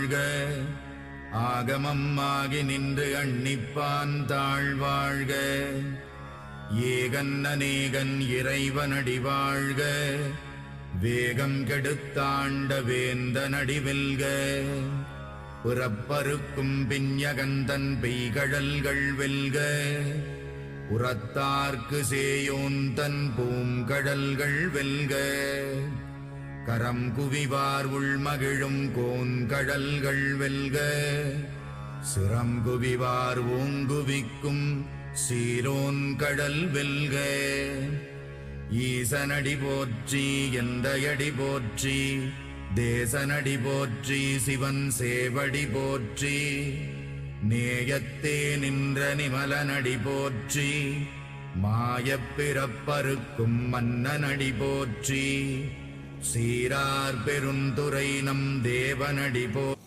வாழ்க. ஆகமம் ஆகி நின்று அன்னிப்பான் தாழ்வாழ்க. ஏகன் அநேகன் இறைவனடி வாழ்க. வேகம் கெடுத்தாண்ட வேந்தனடி வெல்க. புறப்பருக்கும் பிஞகந்தன் பெய்கழல்கள் வெல்க. உரத்தார்க்கு சேயோந்தன் பூங்கடல்கள் வெல்க. கரம் குவிவார் உள்மகிழும் கோன்கடல்கள் வெல்க. சிரம் குவிவார் ஓங்குவிக்கும் சீரோன் கடல் வெல்க. ஈசனடி போற்றி எந்தையடி போற்றி. தேசனடி போற்றி சிவன் சேவடி போற்றி. நேயத்தே நின்ற நிமலனடி போற்றி. மாயப் பிறப்பறுக்கும் மன்னனடி போற்றி. சீரார் பெருந்துரை நம் தேவனடி போற்றி.